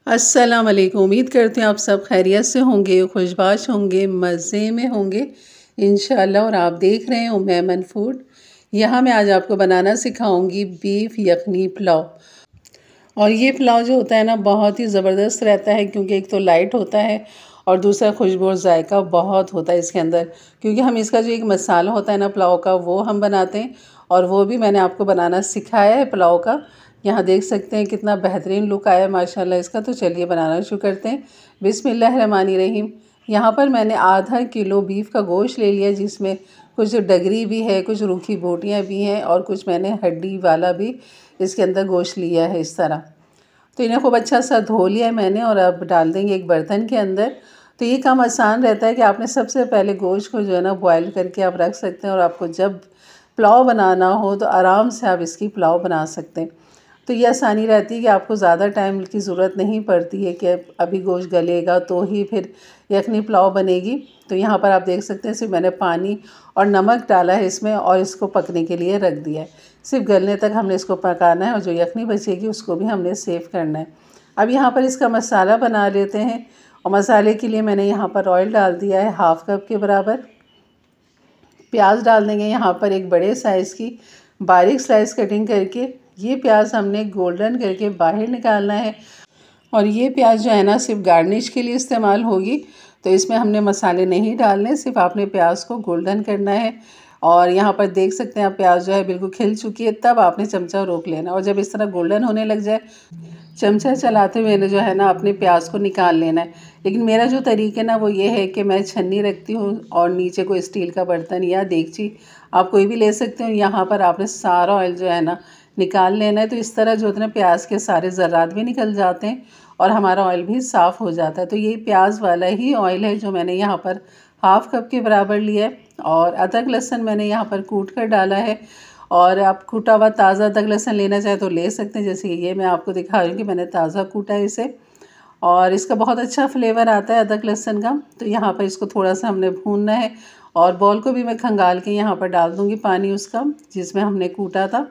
अस्सलाम वालेकुम। उम्मीद करते हैं आप सब खैरियत से होंगे, खुशबाश होंगे, मज़े में होंगे इंशाल्लाह। और आप देख रहे हैं उम्मेमन फूड। यहाँ मैं आज आपको बनाना सिखाऊंगी बीफ यखनी पुलाव। और ये पुलाव जो होता है ना, बहुत ही ज़बरदस्त रहता है, क्योंकि एक तो लाइट होता है और दूसरा खुशबू और जायका बहुत होता है इसके अंदर। क्योंकि हम इसका जो एक मसाला होता है ना पुलाव का, वो हम बनाते हैं, और वो भी मैंने आपको बनाना सिखाया है पुलाव का। यहाँ देख सकते हैं कितना बेहतरीन लुक आया है माशाल्लाह इसका। तो चलिए बनाना शुरू करते हैं। बिस्मिल्लाहिर्रहमानिर्रहीम। यहाँ पर मैंने आधा किलो बीफ का गोश्त ले लिया, जिसमें कुछ डगरी भी है, कुछ रूखी बोटियाँ भी हैं, और कुछ मैंने हड्डी वाला भी इसके अंदर गोश्त लिया है इस तरह। तो इन्हें खूब अच्छा सा धो लिया है मैंने, और अब डाल देंगे एक बर्तन के अंदर। तो ये काम आसान रहता है कि आपने सबसे पहले गोश्त को जो है ना बॉयल करके आप रख सकते हैं, और आपको जब पुलाव बनाना हो तो आराम से आप इसकी पुलाव बना सकते हैं। तो ये आसानी रहती है कि आपको ज़्यादा टाइम की ज़रूरत नहीं पड़ती है कि अभी गोश्त गलेगा तो ही फिर यखनी पुलाव बनेगी। तो यहाँ पर आप देख सकते हैं सिर्फ मैंने पानी और नमक डाला है इसमें, और इसको पकने के लिए रख दिया है। सिर्फ गलने तक हमने इसको पकाना है, और जो यखनी बचेगी उसको भी हमने सेव करना है। अब यहाँ पर इसका मसाला बना लेते हैं। और मसाले के लिए मैंने यहाँ पर ऑयल डाल दिया है 1/2 कप के बराबर। प्याज डाल देंगे यहाँ पर एक बड़े साइज़ की बारीक स्लाइस कटिंग करके। ये प्याज हमने गोल्डन करके बाहर निकालना है, और ये प्याज जो है ना सिर्फ गार्निश के लिए इस्तेमाल होगी। तो इसमें हमने मसाले नहीं डालने, सिर्फ आपने प्याज को गोल्डन करना है। और यहाँ पर देख सकते हैं आप प्याज जो है बिल्कुल खिल चुकी है, तब आपने चमचा रोक लेना, और जब इस तरह गोल्डन होने लग जाए चमचा चलाते हुए जो है ना अपने प्याज को निकाल लेना है। लेकिन मेरा जो तरीका है ना वो ये है कि मैं छन्नी रखती हूँ, और नीचे कोई स्टील का बर्तन या देगची आप कोई भी ले सकते हो। यहाँ पर आपने सारा ऑयल जो है ना निकाल लेना है। तो इस तरह जो होता है ना प्याज के सारे ज़र्रात भी निकल जाते हैं, और हमारा ऑयल भी साफ़ हो जाता है। तो ये प्याज वाला ही ऑयल है जो मैंने यहाँ पर 1/2 कप के बराबर लिया है। और अदरक लहसुन मैंने यहाँ पर कूट कर डाला है, और आप कूटा हुआ ताज़ा अदरक लहसुन लेना चाहे तो ले सकते हैं। जैसे ये मैं आपको दिखा रही हूँ कि मैंने ताज़ा कूटा है इसे, और इसका बहुत अच्छा फ्लेवर आता है अदरक लहसुन का। तो यहाँ पर इसको थोड़ा सा हमने भूनना है, और बॉल को भी मैं खंगाल के यहाँ पर डाल दूँगी पानी उसका जिसमें हमने कूटा था।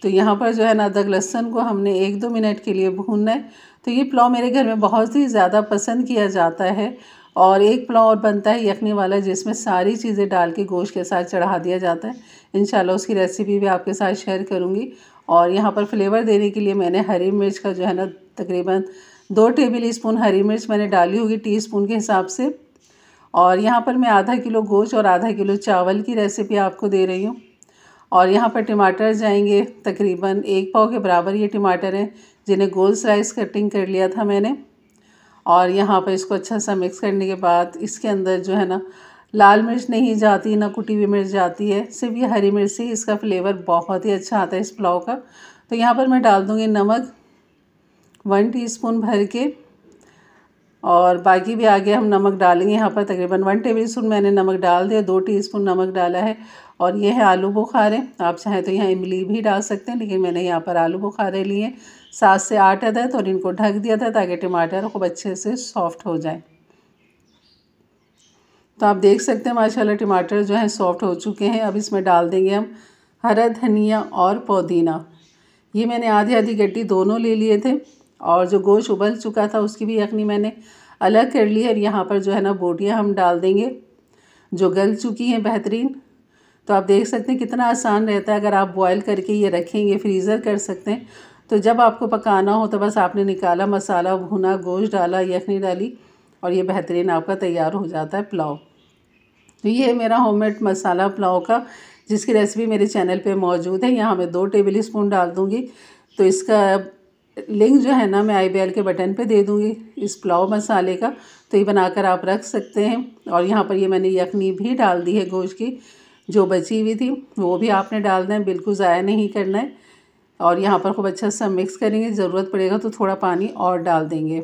तो यहाँ पर जो है ना अदरक लहसुन को हमने 1-2 मिनट के लिए भूनना है। तो ये पुलाव मेरे घर में बहुत ही ज़्यादा पसंद किया जाता है। और एक पुलाव और बनता है यखनी वाला, जिसमें सारी चीज़ें डाल के गोश्त के साथ चढ़ा दिया जाता है। इंशाल्लाह उसकी रेसिपी भी आपके साथ शेयर करूँगी। और यहाँ पर फ्लेवर देने के लिए मैंने हरी मिर्च का जो है ना तकरीबन 2 टेबल स्पून हरी मिर्च मैंने डाली होगी टीस्पून के हिसाब से। और यहाँ पर मैं आधा किलो गोश्त और आधा किलो चावल की रेसिपी आपको दे रही हूँ। और यहाँ पर टमाटर जाएंगे तकरीबन 1 पाव के बराबर। ये टमाटर हैं जिन्हें गोल स्लाइस कटिंग कर लिया था मैंने। और यहाँ पर इसको अच्छा सा मिक्स करने के बाद इसके अंदर जो है ना लाल मिर्च नहीं जाती, ना कुटी हुई मिर्च जाती है, सिर्फ ये हरी मिर्च से इसका फ्लेवर बहुत ही अच्छा आता है इस पुलाव का। तो यहाँ पर मैं डाल दूँगी नमक 1 टीस्पून भर के, और बाकी भी आगे हम नमक डालेंगे। यहाँ पर तकरीबन 1 टेबल स्पून मैंने नमक डाल दिया, 2 टीस्पून नमक डाला है। और ये है आलू बुखारे। आप चाहें तो यहाँ इमली भी डाल सकते हैं, लेकिन मैंने यहाँ पर आलू बुखारे लिए 7 से 8 अदद, और इनको ढक दिया था ताकि टमाटर खूब अच्छे से सॉफ्ट हो जाए। तो आप देख सकते हैं माशाल्लाह टमाटर जो है सॉफ्ट हो चुके हैं। अब इसमें डाल देंगे हम हरा धनिया और पुदीना। ये मैंने आधी आधी गड्डी दोनों ले लिए थे, और जो गोश्त उबल चुका था उसकी भी यखनी मैंने अलग कर ली है। और यहाँ पर जो है ना बोटियाँ हम डाल देंगे जो गल चुकी हैं बेहतरीन। तो आप देख सकते हैं कितना आसान रहता है। अगर आप बॉयल करके ये रखेंगे, फ्रीज़र कर सकते हैं, तो जब आपको पकाना हो तो बस आपने निकाला, मसाला भुना, गोश्त डाला, यखनी डाली, और ये बेहतरीन आपका तैयार हो जाता है पुलाव। तो ये है मेरा होममेड मसाला पुलाव का, जिसकी रेसिपी मेरे चैनल पे मौजूद है। यहाँ मैं 2 टेबल स्पून डाल दूँगी। तो इसका लिंक जो है ना मैं आई बेल के बटन पे दे दूँगी इस पुलाव मसाले का। तो ये बनाकर आप रख सकते हैं। और यहाँ पर ये मैंने यखनी भी डाल दी है गोश्त की, जो बची हुई थी वो भी आपने डालना है, बिल्कुल ज़ाया नहीं करना है। और यहाँ पर खूब अच्छा सा मिक्स करेंगे, ज़रूरत पड़ेगा तो थोड़ा पानी और डाल देंगे।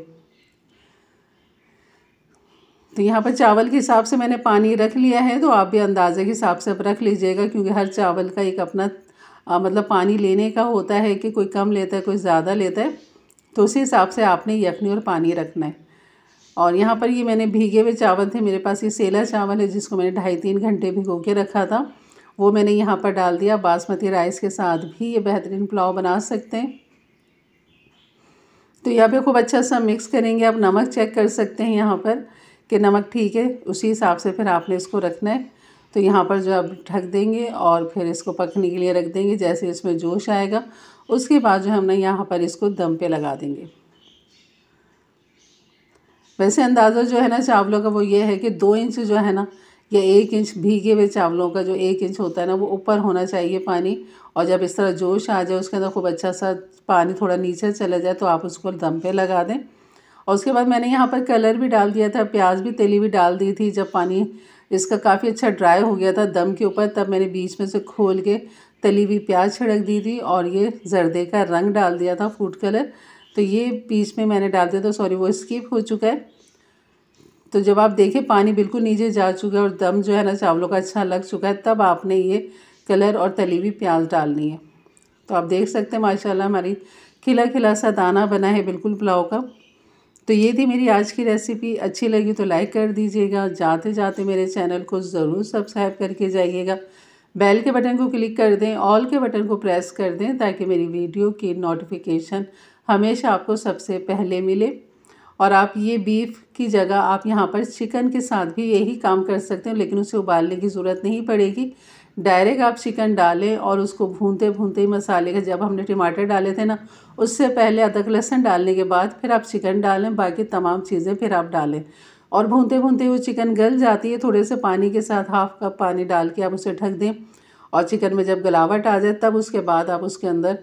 तो यहाँ पर चावल के हिसाब से मैंने पानी रख लिया है, तो आप भी अंदाजे के हिसाब से अब रख लीजिएगा, क्योंकि हर चावल का एक अपना मतलब पानी लेने का होता है कि कोई कम लेता है कोई ज़्यादा लेता है। तो उसी हिसाब से आपने यखनी और पानी रखना है। और यहाँ पर ये मैंने भीगे हुए चावल थे, मेरे पास ये सेला चावल है जिसको मैंने 2.5-3 घंटे भिगो के रखा था, वो मैंने यहाँ पर डाल दिया। बासमती राइस के साथ भी ये बेहतरीन पुलाव बना सकते हैं। तो यहाँ पे खूब अच्छा सा मिक्स करेंगे। आप नमक चेक कर सकते हैं यहाँ पर कि नमक ठीक है, उसी हिसाब से फिर आपने इसको रखना है। तो यहाँ पर जो आप ढक देंगे और फिर इसको पकने के लिए रख देंगे। जैसे इसमें जोश आएगा उसके बाद जो हम ना यहाँ पर इसको दम पे लगा देंगे। वैसे अंदाज़ा जो है ना चावलों का वो ये है कि 2 इंच जो है ना या 1 इंच भीगे हुए चावलों का जो 1 इंच होता है ना वो ऊपर होना चाहिए पानी। और जब इस तरह जोश आ जाए उसके अंदर खूब अच्छा सा पानी थोड़ा नीचे चला जाए तो आप उसको दम पे लगा दें। और उसके बाद मैंने यहाँ पर कलर भी डाल दिया था, प्याज भी तली हुई डाल दी थी। जब पानी इसका काफ़ी अच्छा ड्राई हो गया था दम के ऊपर, तब मैंने बीच में से खोल के तली हुई प्याज छिड़क दी थी और ये जर्दे का रंग डाल दिया था, फूड कलर। तो ये बीच में मैंने डाल दिया था, सॉरी वो स्किप हो चुका है। तो जब आप देखें पानी बिल्कुल नीचे जा चुका है और दम जो है ना चावलों का अच्छा लग चुका है, तब आपने ये कलर और तली हुई प्याज डालनी है। तो आप देख सकते हैं माशाल्लाह हमारी खिला खिला सा दाना बना है बिल्कुल पुलाव का। तो ये थी मेरी आज की रेसिपी। अच्छी लगी तो लाइक कर दीजिएगा। जाते जाते मेरे चैनल को ज़रूर सब्सक्राइब करके जाइएगा। बेल के बटन को क्लिक कर दें, ऑल के बटन को प्रेस कर दें ताकि मेरी वीडियो की नोटिफिकेशन हमेशा आपको सबसे पहले मिले। और आप ये बीफ की जगह आप यहाँ पर चिकन के साथ भी यही काम कर सकते हैं, लेकिन उसे उबालने की ज़रूरत नहीं पड़ेगी। डायरेक्ट आप चिकन डालें और उसको भूनते भूनते ही मसाले का, जब हमने टमाटर डाले थे ना उससे पहले अदरक लहसुन डालने के बाद फिर आप चिकन डालें, बाकी तमाम चीज़ें फिर आप डालें और भूनते भूनते वो चिकन गल जाती है। थोड़े से पानी के साथ 1/2 कप पानी डाल के आप उसे ढक दें और चिकन में जब गलावट आ जाए तब उसके बाद आप उसके अंदर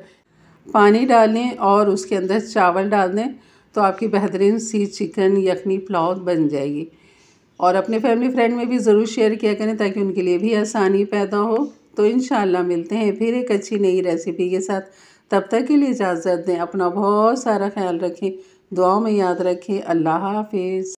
पानी डालें और उसके अंदर चावल डाल दें। तो आपकी बेहतरीन सी चिकन यखनी पुलाव बन जाएगी। और अपने फैमिली फ्रेंड में भी ज़रूर शेयर किया करें ताकि उनके लिए भी आसानी पैदा हो। तो इंशाल्लाह मिलते हैं फिर एक अच्छी नई रेसिपी के साथ। तब तक के लिए इजाज़त दें। अपना बहुत सारा ख्याल रखें, दुआओं में याद रखें। अल्लाह हाफिज़।